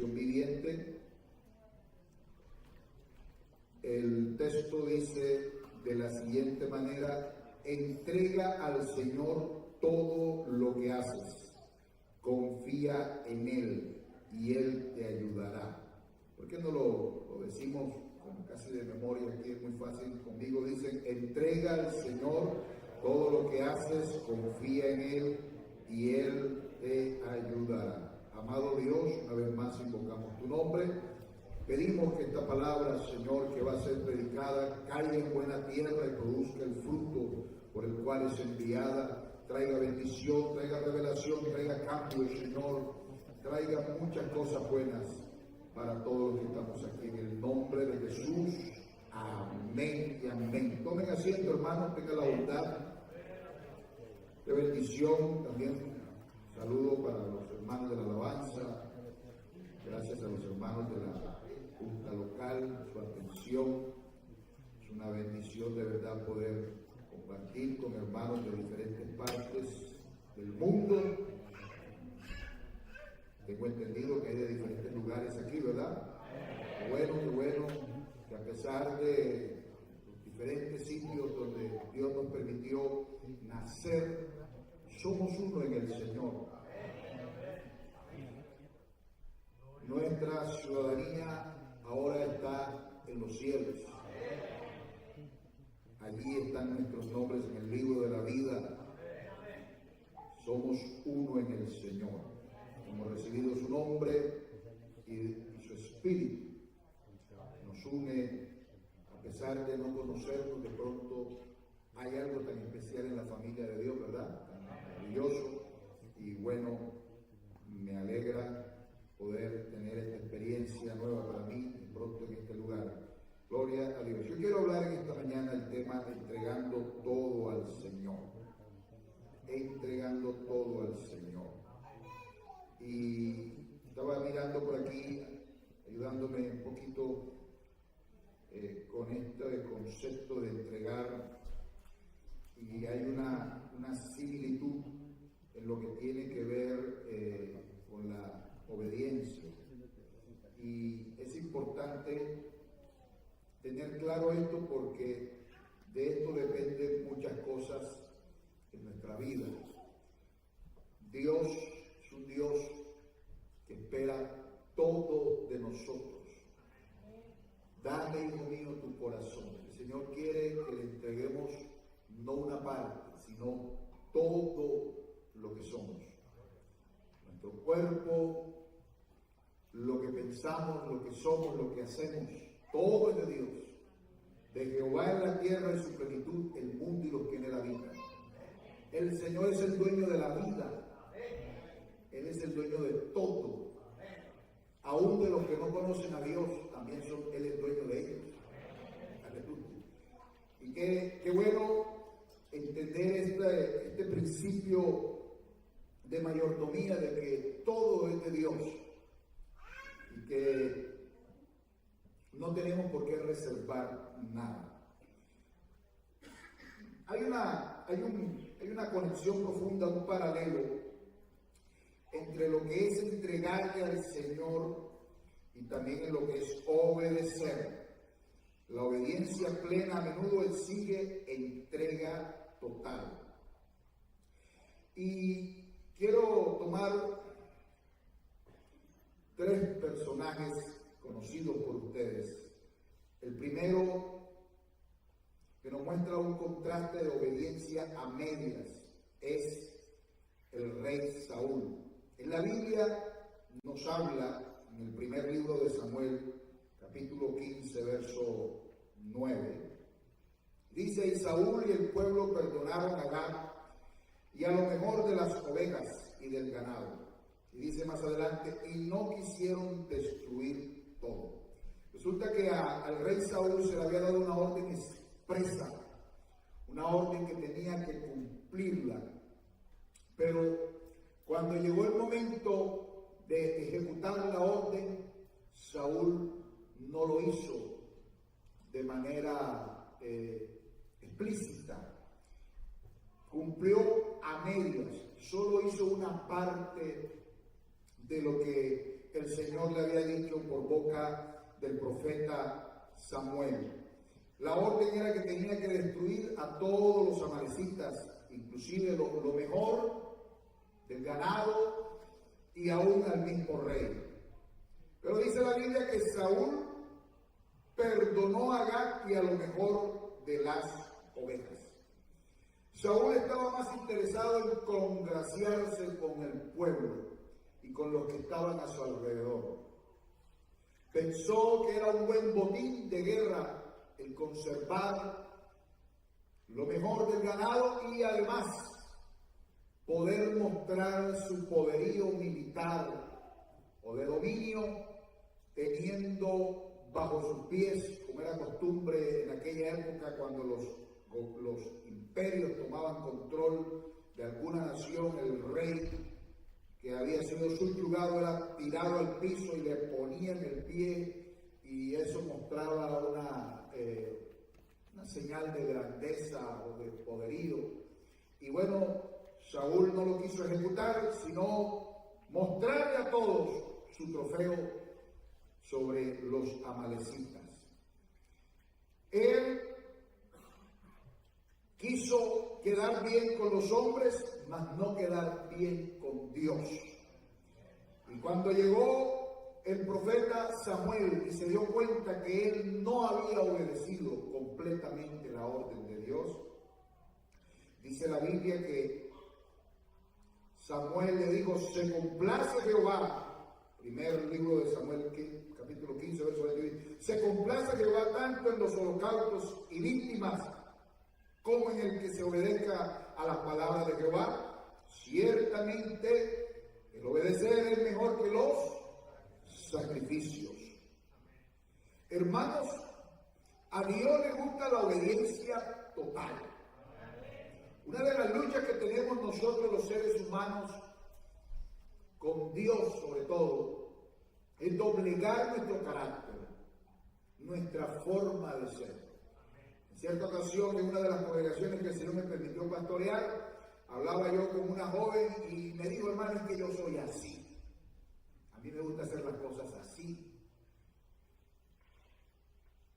traducción viviente. El texto dice de la siguiente manera: entrega al Señor todo lo que haces, confía en Él y Él te ayudará. ¿Por qué no lo decimos como casi de memoria? Aquí es muy fácil. Conmigo dicen: entrega al Señor todo lo que haces, confía en Él y Él te ayudará. Amado Dios, una vez más invocamos tu nombre. Pedimos que esta palabra, Señor, que va a ser predicada, caiga en buena tierra y produzca el fruto por el cual es enviada. Traiga bendición, traiga revelación, traiga cambio, Señor. Traiga muchas cosas buenas para todos los que estamos aquí. En el nombre de Jesús. Amén y amén. Tomen asiento, hermanos, tengan la bondad de bendición. También saludo para los hermanos de la alabanza. Gracias a los hermanos de la Junta Local, su atención. Es una bendición de verdad poder compartir con hermanos de diferentes partes del mundo. Tengo entendido que hay de diferentes lugares aquí, ¿verdad? Qué bueno, que a pesar de los diferentes sitios donde Dios nos permitió nacer, somos uno en el Señor. Nuestra ciudadanía ahora está en los cielos. Allí están nuestros nombres en el libro de la vida. Somos uno en el Señor. Hemos recibido su nombre y su espíritu. Nos une, a pesar de no conocernos, de pronto hay algo tan especial en la familia de Dios, ¿verdad? Tan maravilloso. Y bueno, me alegra poder tener esta experiencia nueva para mí y pronto en este lugar. Gloria a Dios. Yo quiero hablar en esta mañana el tema de entregando todo al Señor. Entregando todo al Señor. Y estaba mirando por aquí, ayudándome un poquito con este concepto de entregar, y hay una similitud en lo que tiene que ver con la obediencia. Y es importante tener claro esto porque de esto dependen muchas cosas en nuestra vida. Dios es un Dios que espera todo de nosotros. Dame, hijo mío, tu corazón. El Señor quiere que le entreguemos no una parte, sino todo lo que somos. Nuestro cuerpo, lo que pensamos, lo que somos, lo que hacemos, todo es de Dios. De Jehová es la tierra y su plenitud, el mundo y los que en él habitan. El Señor es el dueño de la vida. Él es el dueño de todo. Aún de los que no conocen a Dios, también Él es dueño de ellos. Aleluya. Y qué bueno entender este principio de mayordomía, de que todo es de Dios y que no tenemos por qué reservar nada. Hay una conexión profunda, un paralelo entre lo que es entregarle al Señor y también en lo que es obedecer. La obediencia plena a menudo exige entrega total. Y quiero tomar 3 personajes conocidos por ustedes. El primero, que nos muestra un contraste de obediencia a medias, es el rey Saúl. En la Biblia nos habla, en el primer libro de Samuel, capítulo 15, verso 9, dice: y Saúl y el pueblo perdonaron a Gad y a lo mejor de las ovejas y del ganado. Y dice más adelante: y no quisieron destruir todo. Resulta que al rey Saúl se le había dado una orden expresa, una orden que tenía que cumplirla. Pero cuando llegó el momento de ejecutar la orden, Saúl no lo hizo de manera explícita. Cumplió a medias, solo hizo una parte de lo que el Señor le había dicho por boca del profeta Samuel. La orden era que tenía que destruir a todos los amalecitas, inclusive lo mejor del ganado y aún al mismo rey. Pero dice la Biblia que Saúl perdonó a Agag y a lo mejor de las ovejas. Saúl estaba más interesado en congraciarse con el pueblo y con los que estaban a su alrededor. Pensó que era un buen botín de guerra el conservar lo mejor del ganado y además poder mostrar su poderío militar o de dominio, teniendo bajo sus pies, como era costumbre en aquella época cuando los imperios tomaban control de alguna nación, el rey que había sido subyugado era tirado al piso y le ponían el pie, y eso mostraba una señal de grandeza o de poderío. Y bueno, Saúl no lo quiso ejecutar, sino mostrarle a todos su trofeo sobre los amalecitas. Él quiso quedar bien con los hombres, mas no quedar bien con Dios. Y cuando llegó el profeta Samuel y se dio cuenta que él no había obedecido completamente la orden de Dios, dice la Biblia que Samuel le dijo: se complace Jehová, primer libro de Samuel, capítulo 15, verso 21, se complace Jehová tanto en los holocaustos y víctimas como en el que se obedezca a las palabras de Jehová. Ciertamente el obedecer es mejor que los sacrificios. Hermanos, a Dios le gusta la obediencia total. Una de las luchas que tenemos nosotros los seres humanos con Dios sobre todo es doblegar nuestro carácter, nuestra forma de ser. En cierta ocasión, en una de las congregaciones que el Señor me permitió pastorear, hablaba yo con una joven y me dijo: hermano, es que yo soy así. A mí me gusta hacer las cosas así.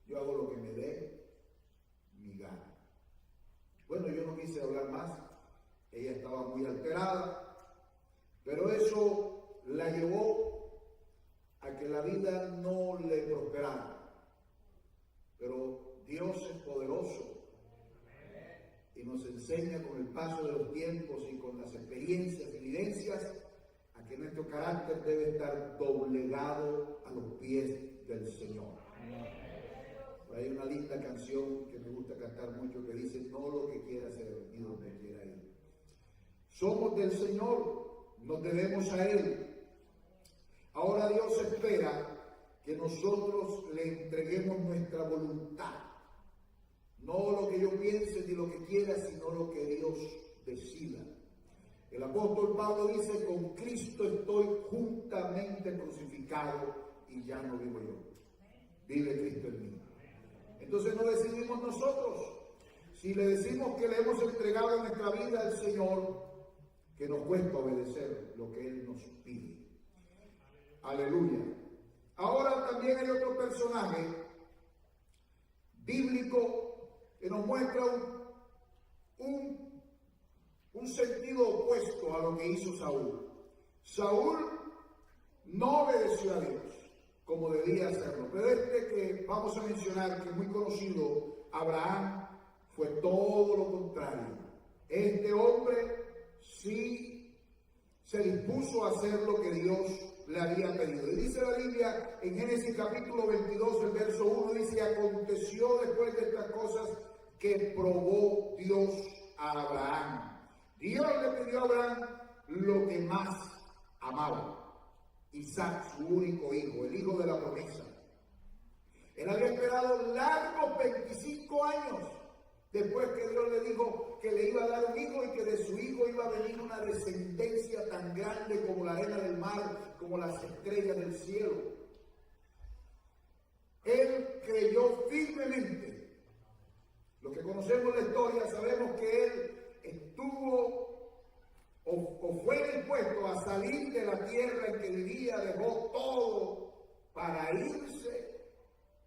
Yo hago lo que me dé mi gana. Bueno, yo no quise hablar más. Ella estaba muy alterada, pero eso la llevó a que la vida no le prosperara. Pero Dios es poderoso y nos enseña con el paso de los tiempos y con las experiencias y vivencias a que nuestro carácter debe estar doblegado a los pies del Señor. Hay una linda canción que me gusta cantar mucho que dice: no lo que quiera ser ni donde quiera ir. Somos del Señor, nos debemos a Él. Ahora Dios espera que nosotros le entreguemos nuestra voluntad. No lo que yo piense ni lo que quiera, sino lo que Dios decida. El apóstol Pablo dice: con Cristo estoy juntamente crucificado y ya no vivo yo, vive Cristo en mí. Entonces no decidimos nosotros. Si le decimos que le hemos entregado nuestra vida al Señor, que nos cuesta obedecer lo que Él nos pide. Aleluya. Ahora también hay otro personaje bíblico que nos muestra un sentido opuesto a lo que hizo Saúl. Saúl no obedeció a Dios como debía hacerlo, pero que vamos a mencionar, que es muy conocido, Abraham, fue todo lo contrario. Este hombre sí se dispuso a hacer lo que Dios le había pedido. Y dice la Biblia en Génesis capítulo 22, el verso 1, dice: aconteció después de estas cosas que probó Dios a Abraham. Dios le pidió a Abraham lo que más amaba: Isaac, su único hijo, el hijo de la promesa. Él había esperado largos 25 años después que Dios le dijo que le iba a dar un hijo y que de su hijo iba a venir una descendencia tan grande como la arena del mar, como las estrellas del cielo. Él creyó firmemente. Los que conocemos la historia sabemos que él estuvo o fue dispuesto a salir de la tierra en que vivía, dejó todo para irse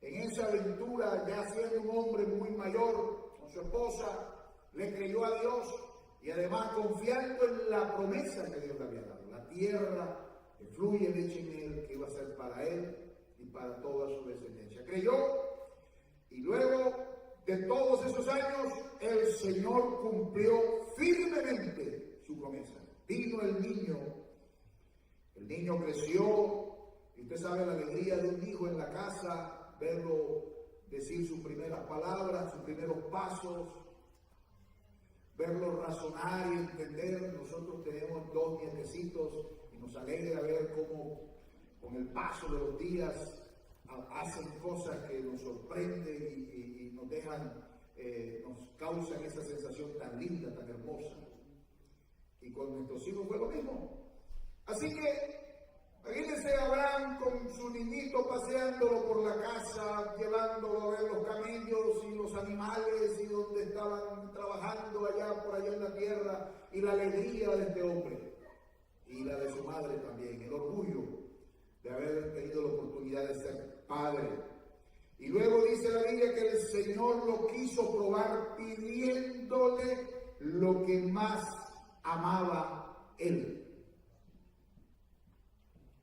en esa aventura, ya siendo un hombre muy mayor, con su esposa, le creyó a Dios y además confiando en la promesa que Dios le había dado, la tierra que fluye leche y miel, que iba a ser para él y para toda su descendencia. Creyó, y luego de todos esos años el Señor cumplió firmemente su promesa. Vino el niño creció, y usted sabe la alegría de un hijo en la casa, verlo decir sus primeras palabras, sus primeros pasos, verlo razonar y entender. Nosotros tenemos 2 nietecitos y nos alegra ver cómo con el paso de los días hacen cosas que nos sorprenden y nos dejan, nos causan esa sensación tan linda, tan hermosa. Y con nuestros hijos fue lo mismo. Así que imagínense a Abraham con su niñito paseándolo por la casa, llevándolo a ver los camellos y los animales y donde estaban trabajando por allá en la tierra, y la alegría de este hombre y la de su madre también, el orgullo de haber tenido la oportunidad de ser padre. Y luego dice la Biblia que el Señor lo quiso probar pidiéndole lo que más amaba él.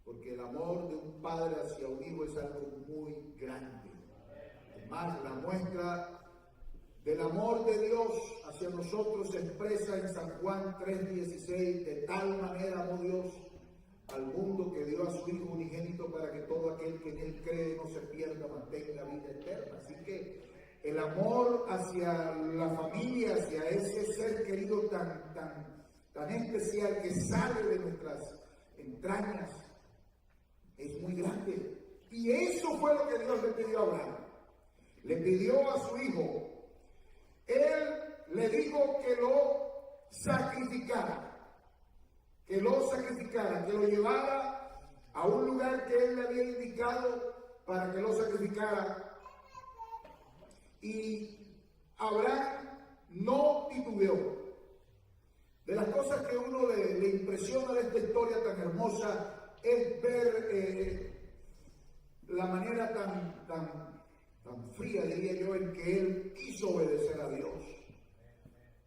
Porque el amor de un padre hacia un hijo es algo muy grande. Además, la muestra del amor de Dios hacia nosotros se expresa en San Juan 3:16. De tal manera amó Dios al mundo que dio a su Hijo unigénito para que todo aquel que en él cree no se pierda, mas tenga vida eterna. Así que el amor hacia la familia, hacia ese ser querido tan especial que sale de nuestras entrañas, es muy grande. Y eso fue lo que Dios le pidió a Abraham. Le pidió a su hijo. Él le dijo que lo sacrificara. Que lo llevara a un lugar que él le había indicado para que lo sacrificara. Y Abraham no titubeó. De las cosas que a uno le impresiona de esta historia tan hermosa es ver la manera tan fría, diría yo, en que él quiso obedecer a Dios.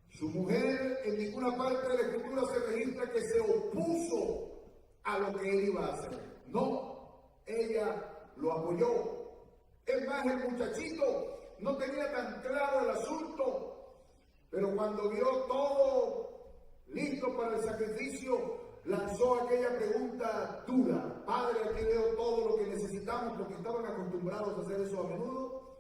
Su mujer, en ninguna parte de la Escritura se registra que se opuso a lo que él iba a hacer. No, ella lo apoyó. Es más, el muchachito no tenía tan claro el asunto, pero cuando vio todo listo para el sacrificio, lanzó aquella pregunta dura: Padre, aquí veo todo lo que necesitamos, porque estaban acostumbrados a hacer eso a menudo.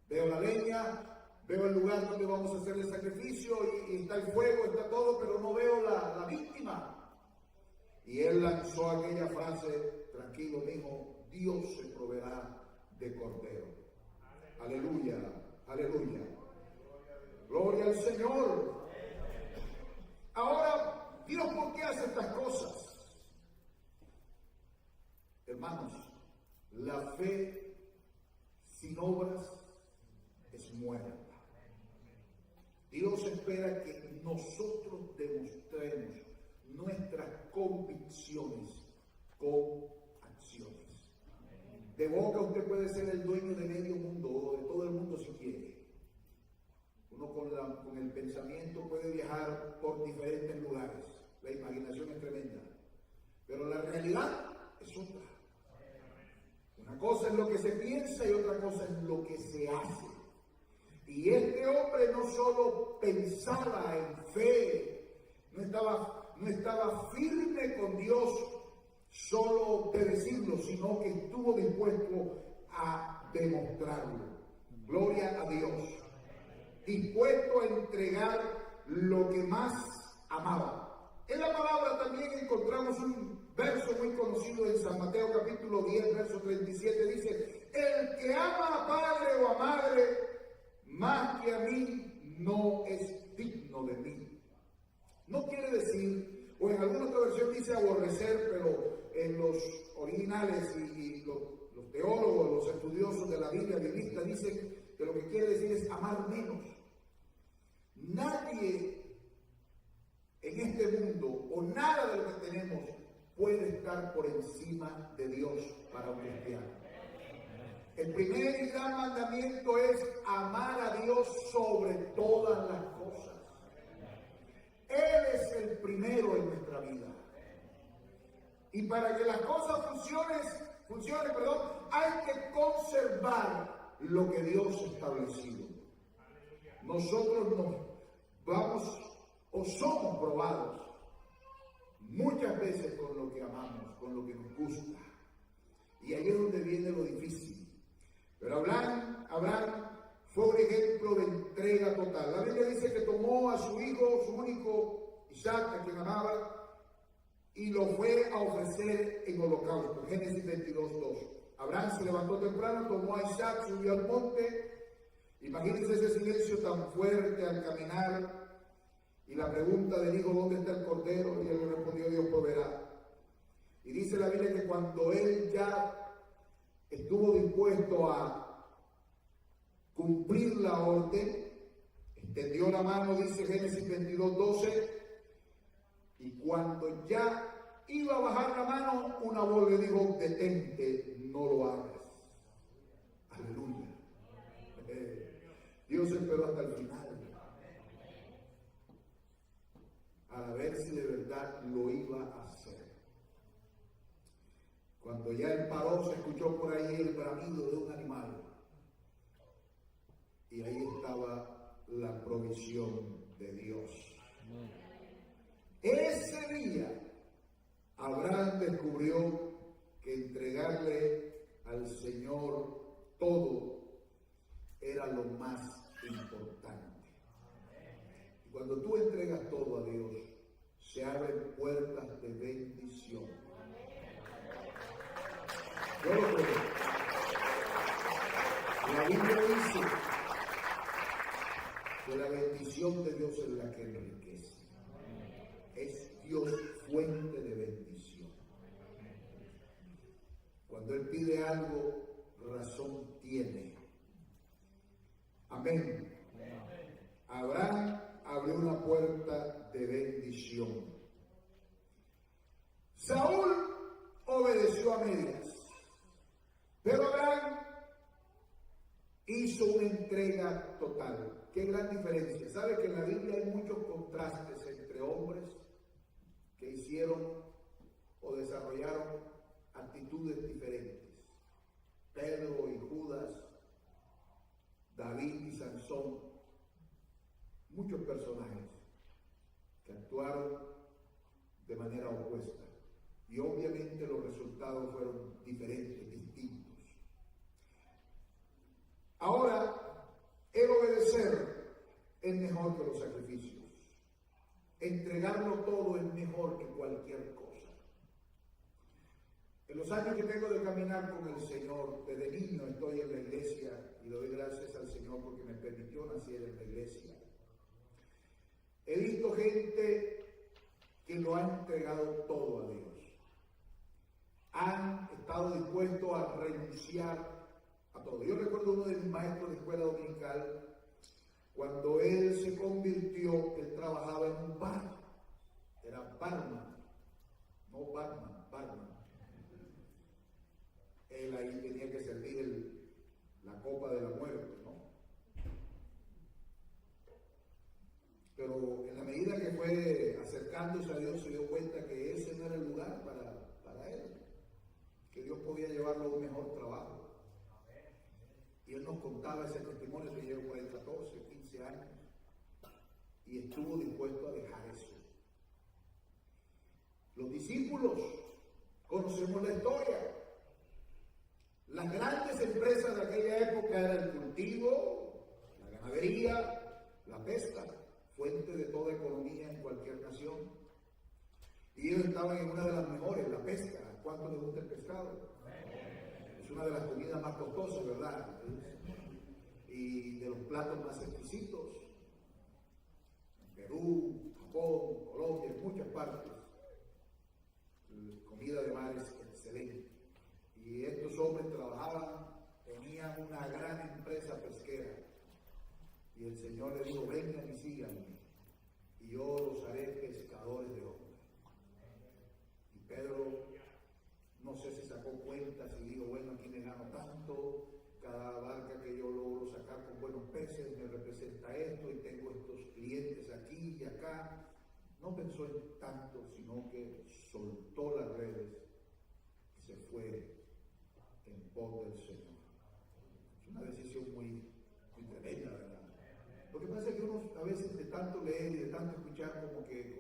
Veo la leña, veo el lugar donde vamos a hacer el sacrificio, y está el fuego, está todo, pero no veo la víctima. Y él lanzó aquella frase: tranquilo, mijo, Dios se proveerá de cordero. Aleluya, aleluya. Gloria al Señor. Ahora, Dios, ¿por qué hace estas cosas? Hermanos, la fe sin obras es muerta. Dios espera que nosotros demostremos nuestras convicciones con acciones. De boca usted puede ser el dueño de medio mundo o de todo el mundo si quiere. Uno con el pensamiento puede viajar por diferentes lugares. La imaginación es tremenda. Pero la realidad es otra. Una cosa es lo que se piensa y otra cosa es lo que se hace. Y este hombre no solo pensaba en fe, no estaba firme con Dios solo de decirlo, sino que estuvo dispuesto a demostrarlo. Gloria a Dios. Dispuesto a entregar lo que más amaba. En la palabra también encontramos un verso muy conocido en San Mateo capítulo 10, verso 37. Dice: el que ama a padre o a madre más que a mí no es digno de mí. No quiere decir, o en alguna otra versión dice aborrecer, pero en los originales y los teólogos, los estudiosos de la Biblia biblistas dicen que lo que quiere decir es amar menos. Nadie en este mundo o nada de lo que tenemos puede estar por encima de Dios para un cristiano. El primer y gran mandamiento es amar a Dios sobre todas las cosas. Él es el primero en nuestra vida. Y para que las cosas funcionen, hay que conservar lo que Dios ha establecido. Nosotros nos vamos o somos probados muchas veces con lo que amamos, con lo que nos gusta. Y ahí es donde viene lo difícil. Pero Abraham fue un ejemplo de entrega total. La Biblia dice que tomó a su hijo, su único Isaac, a quien amaba, y lo fue a ofrecer en holocausto. Génesis 22:2. Abraham se levantó temprano, tomó a Isaac, subió al monte. Imagínense ese silencio tan fuerte al caminar. Y la pregunta del hijo, ¿dónde está el cordero? Y él le respondió, Dios proveerá. Y dice la Biblia que cuando él ya estuvo dispuesto a cumplir la orden, extendió la mano, dice Génesis 22:12, y cuando ya iba a bajar la mano, una voz le dijo, detente, no lo hagas. Aleluya. Dios esperó hasta el final a ver si de verdad lo iba a hacer. Cuando ya él paró, se escuchó por ahí el bramido de un animal. Y ahí estaba la provisión de Dios. Ese día, Abraham descubrió que entregarle al Señor todo era lo más importante. Y cuando tú entregas todo a Dios, se abren puertas de bendición. Yo lo creo. La Biblia dice que la bendición de Dios es la que enriquece. Es Dios fuente de bendición. Cuando Él pide algo, razón tiene. Amén. Abraham abrió una puerta de bendición. Saúl obedeció a medias, pero Abraham hizo una entrega total. Qué gran diferencia. ¿Sabe que en la Biblia hay muchos contrastes entre hombres que hicieron o desarrollaron actitudes diferentes? Pedro y Judas, David y Sansón, muchos personajes que actuaron de manera opuesta. Y obviamente los resultados fueron diferentes, distintos. Ahora, el obedecer es mejor que los sacrificios. Entregarlo todo es mejor que cualquier cosa. En los años que tengo de caminar con el Señor, desde niño estoy en la iglesia y doy gracias al Señor porque me permitió nacer en la iglesia. He visto gente que lo ha entregado todo a Dios. Han estado dispuestos a renunciar a todo. Yo recuerdo uno de mis maestros de escuela dominical, cuando él se convirtió, él trabajaba en un bar. Era barman, no barman, barman. Él ahí tenía que servir la copa de la muerte, ¿no? Pero en la medida que fue acercándose a Dios, se dio cuenta que ese no era el lugar para él, que Dios podía llevarlo a un mejor trabajo. Y él nos contaba ese testimonio que llevó por ahí 14, 15 años, y estuvo dispuesto a dejar eso. Los discípulos, conocemos la historia. Las grandes empresas de aquella época eran el cultivo, la ganadería, la pesca, fuente de toda economía en cualquier nación. Y ellos estaban en una de las mejores, la pesca. ¿Cuánto les gusta el pescado? Es una de las comidas más costosas, ¿verdad? Y de los platos más exquisitos. En Perú, Japón, Colombia, en muchas partes. Comida de mar es excelente. Y estos hombres trabajaban, tenían una gran empresa pesquera. Y el Señor les dijo, vengan y síganme. y yo los haré pescadores de hombres. Y Pedro, no sé si sacó cuentas y dijo, bueno, aquí me gano tanto, cada barca que yo logro sacar con buenos peces me representa esto y tengo estos clientes aquí y acá. No pensó en tanto, sino que soltó las redes y se fue en pos del Señor. Es una decisión muy tremenda, ¿verdad? Lo que pasa es que uno a veces de tanto leer y de tanto escuchar como que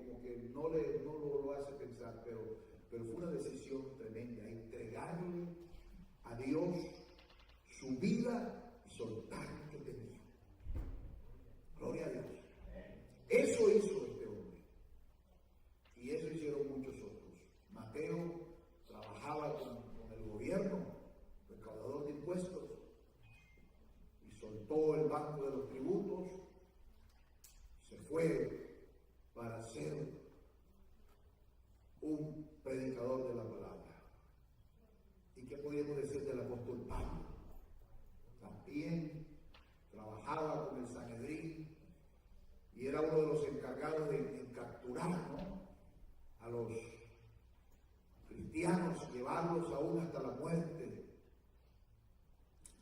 no lo hace pensar, pero fue una decisión tremenda, entregarle a Dios su vida y soltar lo que tenía. Gloria a Dios. Eso hizo este hombre. Y eso hicieron muchos otros. Mateo trabajaba con el gobierno, recaudador de impuestos, y soltó el banco de los tributos, se fue para ser un predicador de la palabra. ¿Y qué podríamos decir del apóstol Pablo? También trabajaba con el Sanedrín y era uno de los encargados de capturar, ¿no?, a los cristianos, llevarlos aún hasta la muerte.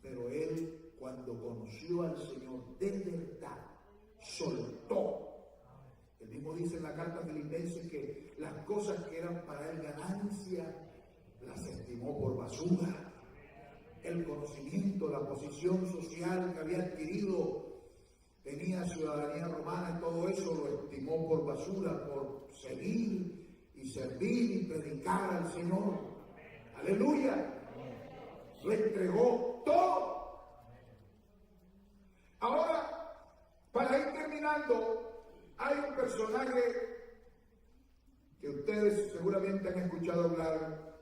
Pero él, cuando conoció al Señor de verdad, soltó. Él mismo dice en la carta a Filipenses que las cosas que eran para él ganancia, las estimó por basura. El conocimiento, la posición social que había adquirido, tenía ciudadanía romana y todo eso lo estimó por basura, por seguir y servir y predicar al Señor. ¡Aleluya! Lo entregó todo. Ahora, para ir terminando, hay un personaje que ustedes seguramente han escuchado hablar,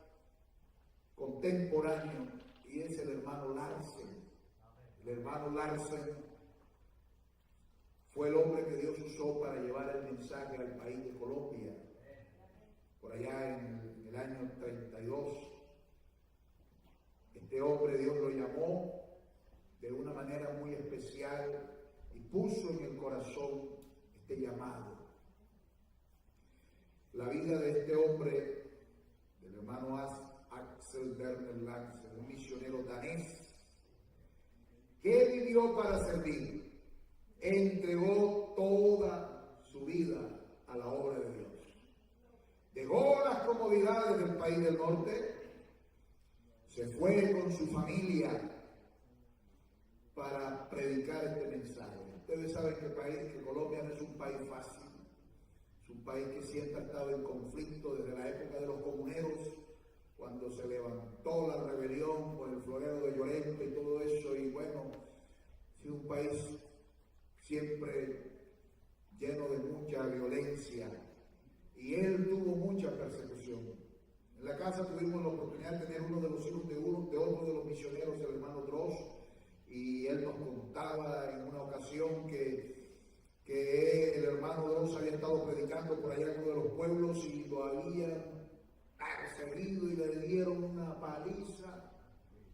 contemporáneo, y es el hermano Larsen. El hermano Larsen fue el hombre que Dios usó para llevar el mensaje al país de Colombia, por allá en el año 32. Este hombre Dios lo llamó de una manera muy especial y puso en el corazón este llamado. La vida de este hombre, del hermano Axel Werner Larsen, un misionero danés, que vivió para servir, entregó toda su vida a la obra de Dios. Dejó las comodidades del país del norte, se fue con su familia para predicar este mensaje. Ustedes saben que Colombia no es un país fácil, es un país que siempre ha estado en conflicto desde la época de los comuneros, cuando se levantó la rebelión por el florero de Llorente y todo eso, y bueno, ha sido un país siempre lleno de mucha violencia, y él tuvo mucha persecución. En la casa tuvimos la oportunidad de tener uno de los hijos de otro de los misioneros, el hermano Dross, y él nos contaba en una ocasión que el hermano Dross había estado predicando por allá en uno de los pueblos y lo habían perseguido y le dieron una paliza,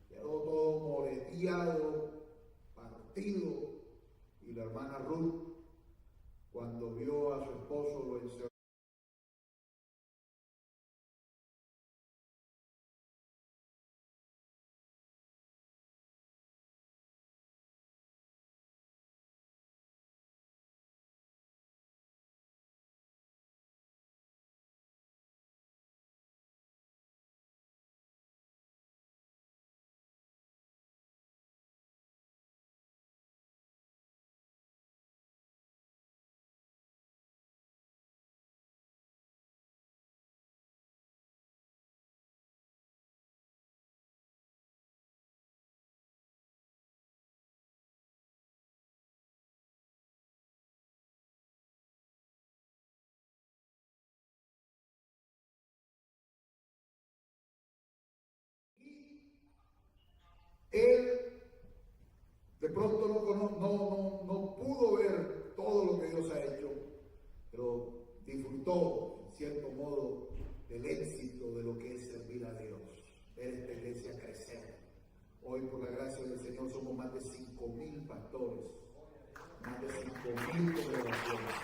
quedó todo moreteado, partido, y la hermana Ruth, cuando vio a su esposo, lo encerró. Él de pronto no pudo ver todo lo que Dios ha hecho, pero disfrutó, en cierto modo, del éxito de lo que es servir a Dios, ver esta iglesia crecer. Hoy, por la gracia del Señor, somos más de 5,000 pastores, más de 5,000 congregaciones.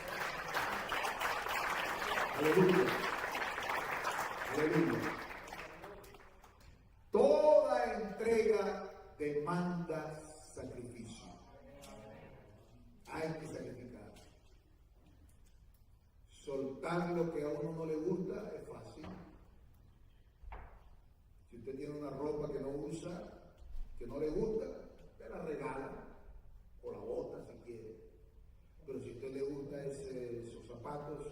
Aleluya. Aleluya. Toda entrega demanda sacrificio. Hay que sacrificar. Soltar lo que a uno no le gusta es fácil. Si usted tiene una ropa que no usa, que no le gusta, te la regala o la bota si quiere. Pero si a usted le gusta esos zapatos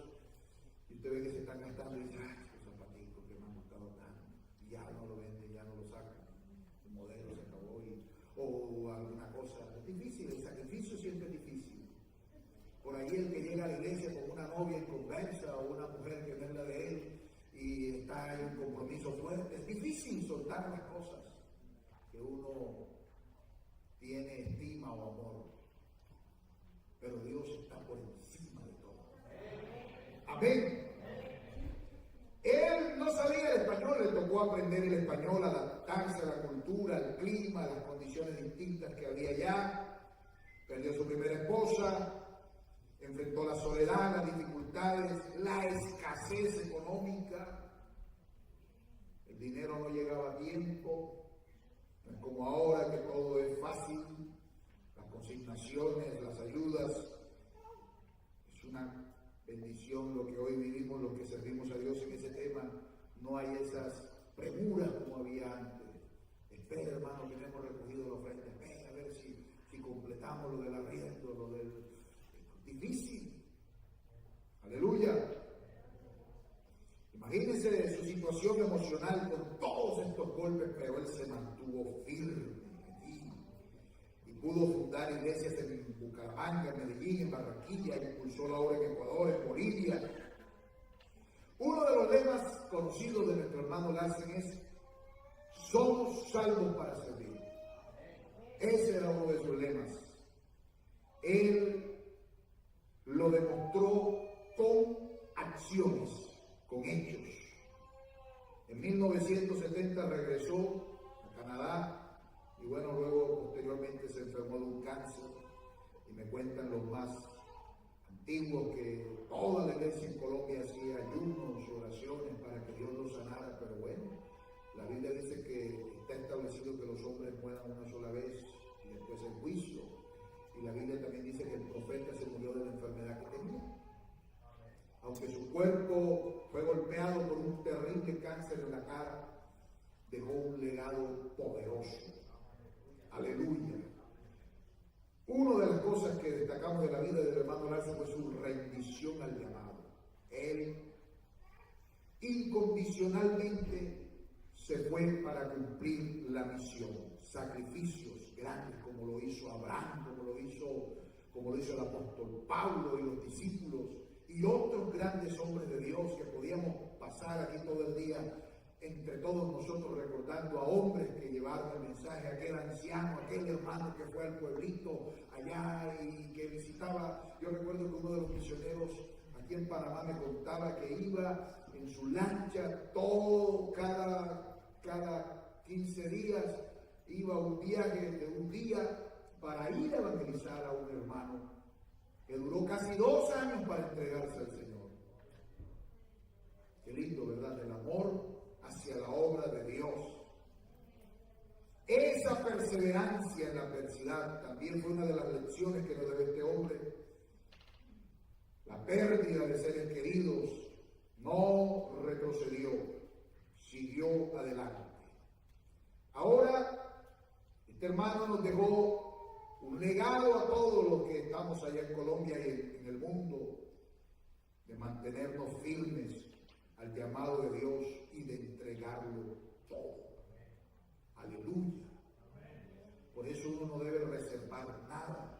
y usted ve que se están gastando y dice, ay, estos zapatitos que me han gustado tanto, y ya no lo venden, ya no lo sacan, el modelo se acabó o alguna cosa. Es difícil, el sacrificio siempre es difícil. Por ahí el que llega a la iglesia con una novia en conversa o una mujer que no es la de él y está en un compromiso fuerte, es difícil soltar las cosas que uno tiene estima o amor. Pero Dios está por encima de todo. Amén. Él no sabía el español, le tocó aprender el español, adaptarse a la cultura, al clima, a las condiciones distintas que había allá. Perdió a su primera esposa, enfrentó la soledad, las dificultades, la escasez económica. El dinero no llegaba a tiempo, no es como ahora que todo es fácil, las consignaciones, las ayudas. Es una bendición lo que hoy vivimos, los que servimos a Dios en ese tema. No hay esas premuras como había antes. Espera, hermano, que no hemos recogido la ofrenda. Espera a ver si completamos lo del arriendo, lo del... Difícil. Aleluya. Imagínense su situación emocional con todos estos golpes, pero él se mantuvo firme allí y pudo fundar iglesias en Bucaramanga, en Medellín, en Barranquilla, impulsó la obra en Ecuador, en Bolivia. Uno de los lemas conocidos de nuestro hermano Larsen es: somos salvos para servir. Ese era uno de sus lemas. Él lo demostró con acciones, con hechos. En 1970 regresó a Canadá y bueno, luego posteriormente se enfermó de un cáncer y me cuentan los más antiguos que toda la iglesia en Colombia hacía ayunos, oraciones para que Dios lo sanara, pero bueno, la Biblia dice que está establecido que los hombres mueran una sola vez y después el juicio. Y la Biblia también dice que el profeta se murió de la enfermedad que tenía. Aunque su cuerpo fue golpeado por un terrible cáncer en la cara, dejó un legado poderoso. Aleluya. Una de las cosas que destacamos de la vida del hermano Larsen fue su rendición al llamado. Él incondicionalmente se fue para cumplir la misión. Sacrificios grandes como lo hizo Abraham, como lo hizo el apóstol Pablo y los discípulos y otros grandes hombres de Dios que podíamos pasar aquí todo el día entre todos nosotros recordando a hombres que llevaron el mensaje, aquel anciano, aquel hermano que fue al pueblito allá y que visitaba. Yo recuerdo que uno de los misioneros aquí en Panamá me contaba que iba en su lancha cada 15 días, iba un viaje de un día para ir a evangelizar a un hermano que duró casi 2 años para entregarse al Señor. Qué lindo, ¿verdad? El amor hacia la obra de Dios. Esa perseverancia en la adversidad también fue una de las lecciones que nos debe este hombre. La pérdida de seres queridos, no retrocedió, siguió adelante. Ahora, este hermano nos dejó un legado a todos los que estamos allá en Colombia y en el mundo, de mantenernos firmes al llamado de Dios y de entregarlo todo. Aleluya. Por eso uno no debe reservar nada.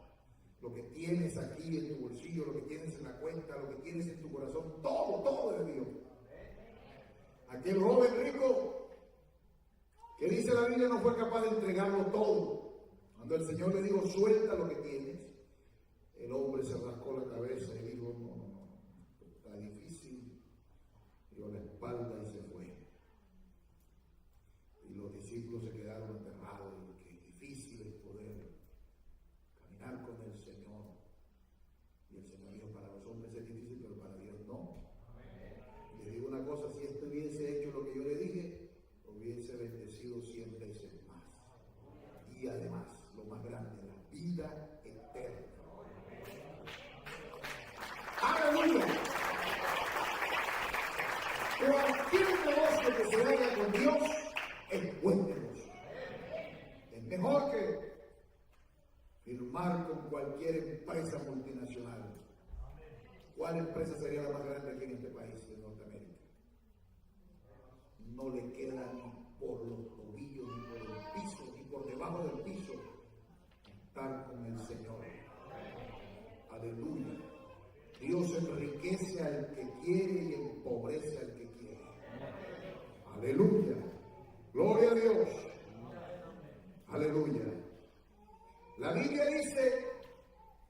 Lo que tienes aquí en tu bolsillo, lo que tienes en la cuenta, lo que tienes en tu corazón, todo es de Dios. Aquel joven rico que dice la Biblia no fue capaz de entregarlo todo. Cuando el Señor le dijo, suelta lo que tienes, el hombre se rascó la cabeza y dijo, no, está difícil. Dio la espalda y se fue. Y los discípulos se quedaron aterrados, y qué difícil es poder caminar con el Señor. Y el Señor dijo, para los hombres es difícil, pero para Dios no. buen negocio. Es mejor que firmar con cualquier empresa multinacional. ¿Cuál empresa sería la más grande aquí en este país de Norteamérica? No le queda ni por los tobillos, ni por el piso, ni por debajo del piso estar con el Señor. Aleluya. Dios enriquece al que quiere y empobrece al que quiere. Aleluya. Gloria a Dios. Aleluya. La Biblia dice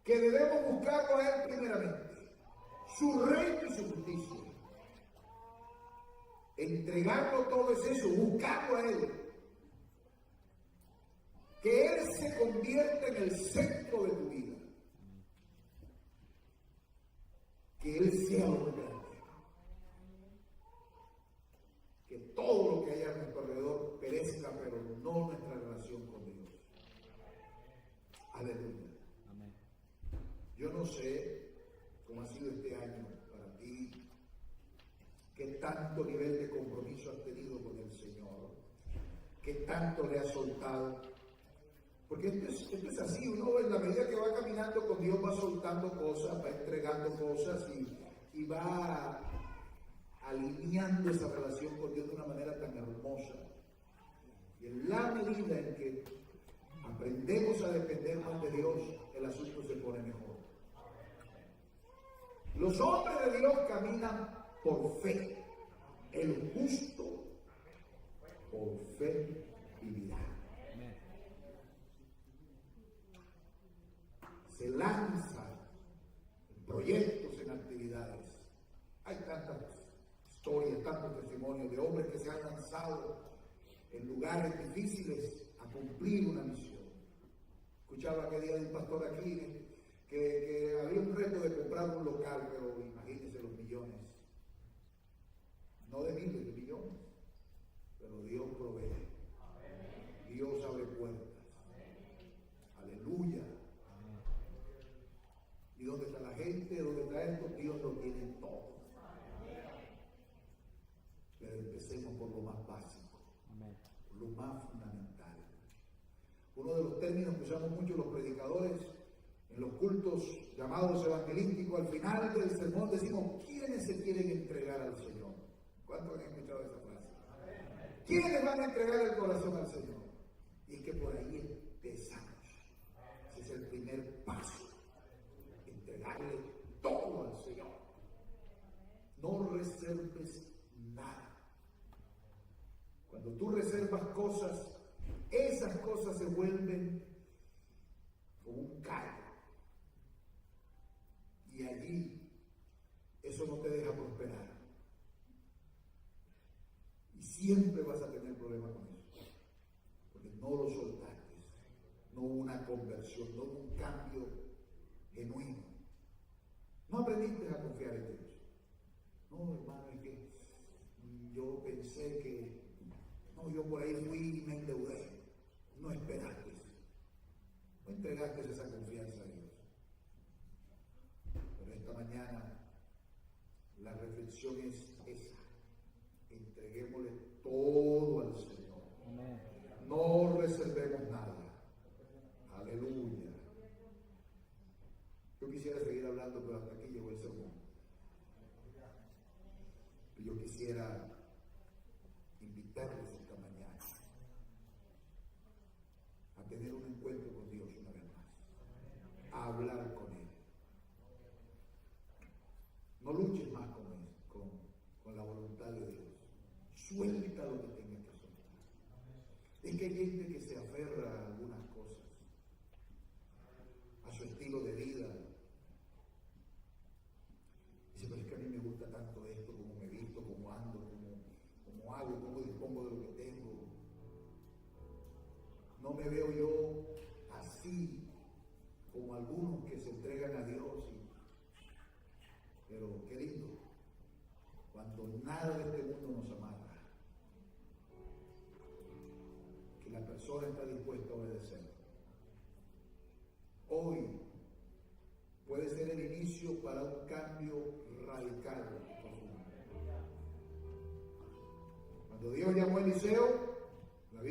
que debemos buscarlo a Él primeramente, su reino y su justicia. Entregarlo todo es eso, buscarlo a Él. Que Él se convierta en el centro de tu vida. Que Él sea lo grande. Que todo lo que haya a nuestro alrededor perezca, pero no nuestra relación con Dios. Aleluya. Amén. Yo no sé cómo ha sido este año para ti, qué tanto nivel de compromiso has tenido con el Señor, qué tanto le has soltado. Porque esto es así, uno en la medida que va caminando con Dios va soltando cosas, va entregando cosas y va alineando esa relación con Dios de una manera tan hermosa. Y en la medida en que aprendemos a depender más de Dios, el asunto se pone mejor. Los hombres de Dios caminan por fe. El justo por fe vivirá. Se lanzan en proyectos, en actividades. Hay tantas historias, tantos testimonios de hombres que se han lanzado en lugares difíciles a cumplir una misión. Escuchaba aquel día de un pastor aquí que había un reto de comprar un local, pero imagínense los millones. No de miles, de millones. Pero Dios provee. Dios abre puertas. Aleluya. ¿Y dónde está la gente? ¿Dónde está esto? Dios lo tiene todo. Pero empecemos por lo más básico, por lo más fundamental. Uno de los términos que usamos mucho los predicadores en los cultos llamados evangelísticos, al final del sermón decimos, ¿quiénes se quieren entregar al Señor? ¿Cuántos han escuchado esa frase? ¿Quiénes van a entregar el corazón al Señor? Y es que por ahí empezamos. Ese es el primer paso. Entregarle todo al Señor. No reserves nada. Cuando tú reservas cosas, esas cosas se vuelven como un callo. Y allí eso no te deja prosperar. Y siempre vas a tener problemas con eso. Porque no lo soltaste. No hubo una conversión, no hubo un cambio genuino. No aprendiste a confiar en Dios. No, hermano, es que yo pensé que, no, yo por ahí fui y me endeudé. No esperaste. No entregaste esa confianza a Dios. Pero esta mañana la reflexión es esa. Entreguémosle todo al Señor. No reservemos nada. Aleluya. Yo quisiera seguir hablando, pero hasta aquí llegó el sermón. Yo quisiera invitarles esta mañana a tener un encuentro con Dios una vez más, a hablar con Él. No luches más con la voluntad de Dios. Suelta lo que tengas que soltar. Es que hay gente que se aferra a algunas cosas, a su estilo de vida. Dice, pero es que a mí me gusta tanto esto, como me visto, como ando, como hago, cómo dispongo de lo que tengo. No me veo yo así como algunos que se entregan a Dios. Pero qué lindo, cuando nada de este mundo nos amarra, que la persona está dispuesta a obedecer. Hoy puede ser el inicio para un cambio radical. Cuando Dios llamó a Eliseo, la Biblia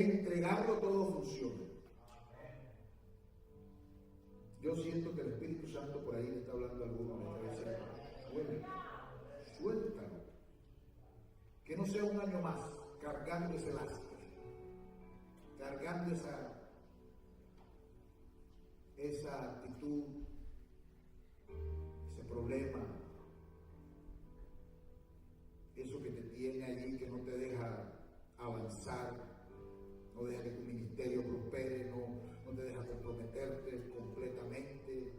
entregarlo todo funciona. Yo siento que el Espíritu Santo por ahí le está hablando a alguno, le está diciendo, suéltalo. Que no sea un año más cargando ese lastre, cargando esa actitud, ese problema, eso que te tiene allí, que no te deja avanzar, no deja que tu ministerio prospere, no te deja comprometerte completamente,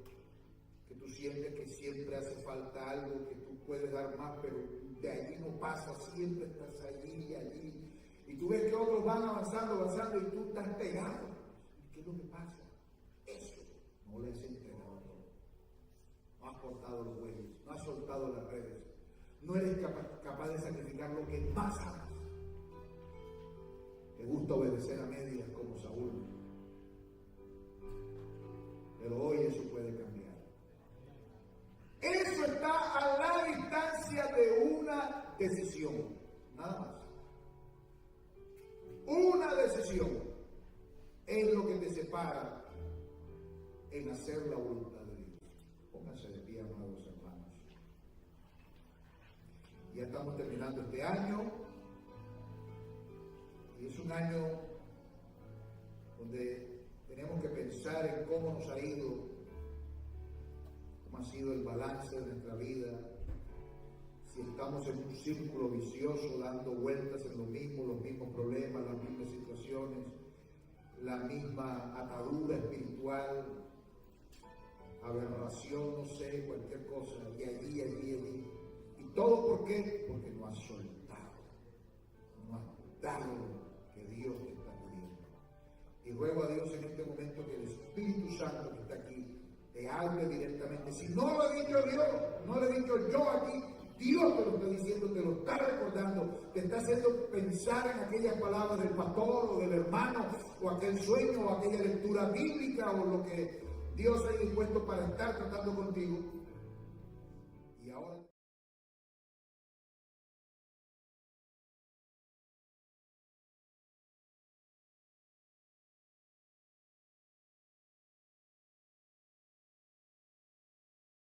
que tú sientes que siempre hace falta algo, que tú puedes dar más, pero de allí no pasa, siempre estás allí y allí, y tú ves que otros van avanzando, y tú estás pegado. ¿Qué es lo que pasa? Eso no les has entregado todo, no has cortado los bueyes, no has soltado las redes, no eres capaz de sacrificar lo que más amas. Te gusta obedecer a medias como Saúl, pero hoy eso puede cambiar. Eso está a la distancia de una decisión, nada más. Una decisión es lo que te separa en hacer la voluntad de Dios. Pónganse de pie, amados hermanos. Ya estamos terminando este año, y es un año donde tenemos que pensar en cómo nos ha ido, cómo ha sido el balance de nuestra vida, si estamos en un círculo vicioso dando vueltas en los mismos problemas, las mismas situaciones, la misma atadura espiritual, aberración, no sé, cualquier cosa, y allí. ¿Y todo por qué? Porque no has soltado, no has dado lo que Dios te está pidiendo. Y ruego a Dios en este momento que el Espíritu Santo que está aquí te hable directamente. Si no lo he dicho Dios, no lo he dicho yo aquí, Dios te lo está diciendo, te lo está recordando, te está haciendo pensar en aquellas palabras del pastor o del hermano, o aquel sueño, o aquella lectura bíblica, o lo que Dios ha dispuesto para estar tratando contigo. Y ahora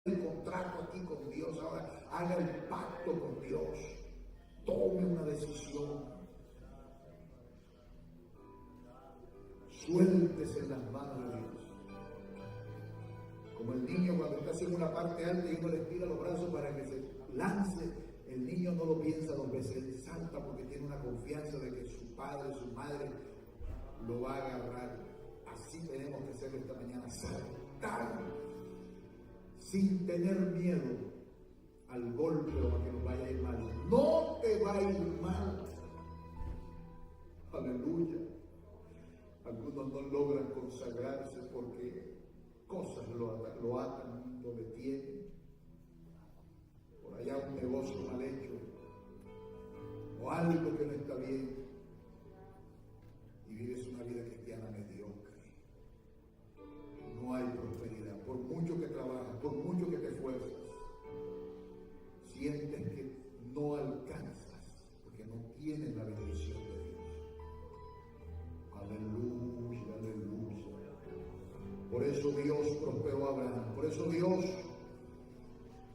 el contrato aquí con Dios, ahora haga el pacto con Dios, tome una decisión, suéltese en las manos de Dios. Como el niño cuando está haciendo una parte alta y uno le estira los brazos para que se lance, el niño no lo piensa dos veces, él salta porque tiene una confianza de que su padre, su madre lo va a agarrar. Así tenemos que hacerlo esta mañana, saltar sin tener miedo al golpe o a que nos vaya a ir mal. No te va a ir mal. Aleluya. Algunos no logran consagrarse porque cosas lo atan, lo detienen. Por allá un negocio mal hecho o algo que no está bien, y vives una vida cristiana mediocre. No hay prosperidad. Por mucho que trabajas, por mucho que te esfuerzas, sientes que no alcanzas porque no tienes la bendición de Dios. Aleluya, aleluya. Por eso Dios prosperó a Abraham. Por eso Dios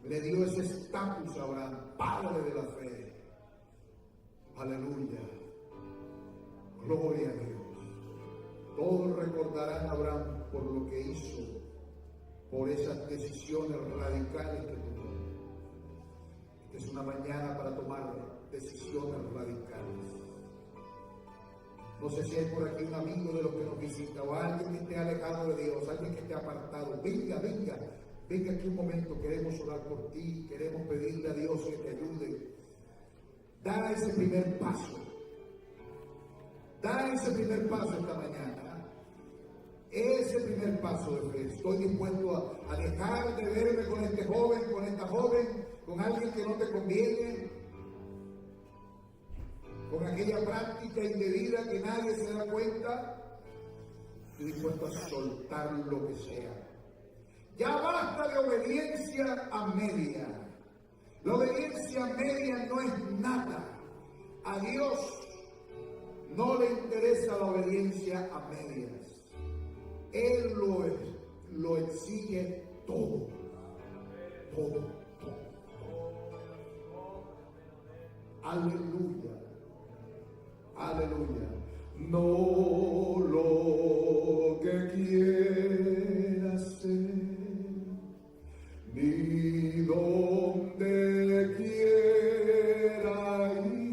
le dio ese estatus a Abraham, padre de la fe. Aleluya. Gloria a Dios. Todos recordarán a Abraham por lo que hizo, por esas decisiones radicales que tomó. Esta es una mañana para tomar decisiones radicales. No sé si hay por aquí un amigo de los que nos visita o alguien que esté alejado de Dios, alguien que esté apartado. Venga aquí un momento, queremos orar por ti, queremos pedirle a Dios que te ayude. Da ese primer paso. Da ese primer paso esta mañana. Ese primer paso de fe. Estoy dispuesto a dejar de verme con este joven, con esta joven, con alguien que no te conviene, con aquella práctica indebida que nadie se da cuenta. Estoy dispuesto a soltar lo que sea. Ya basta de obediencia a media. La obediencia a media no es nada. A Dios No le interesa la obediencia a medias. Él lo exige todo, todo, todo. Aleluya, aleluya. No lo que quieras ser, ni donde quiera ir,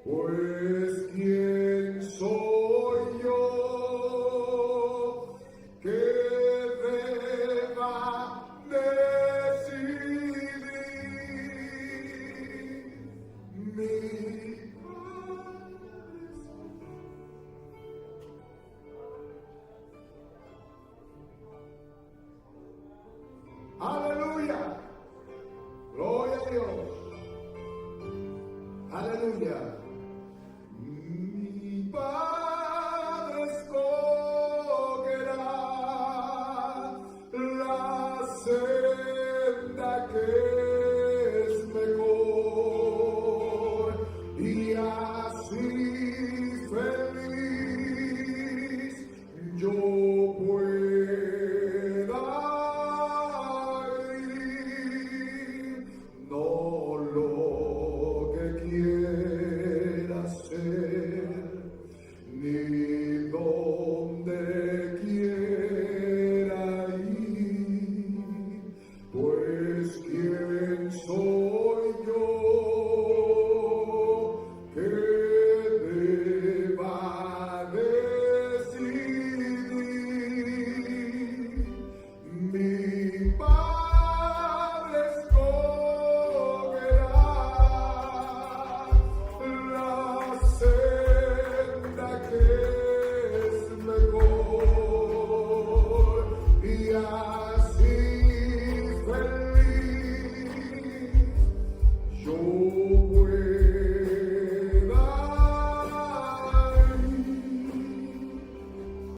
pues quién soy yo que deba decidir mi aleluya, gloria a Dios, aleluya.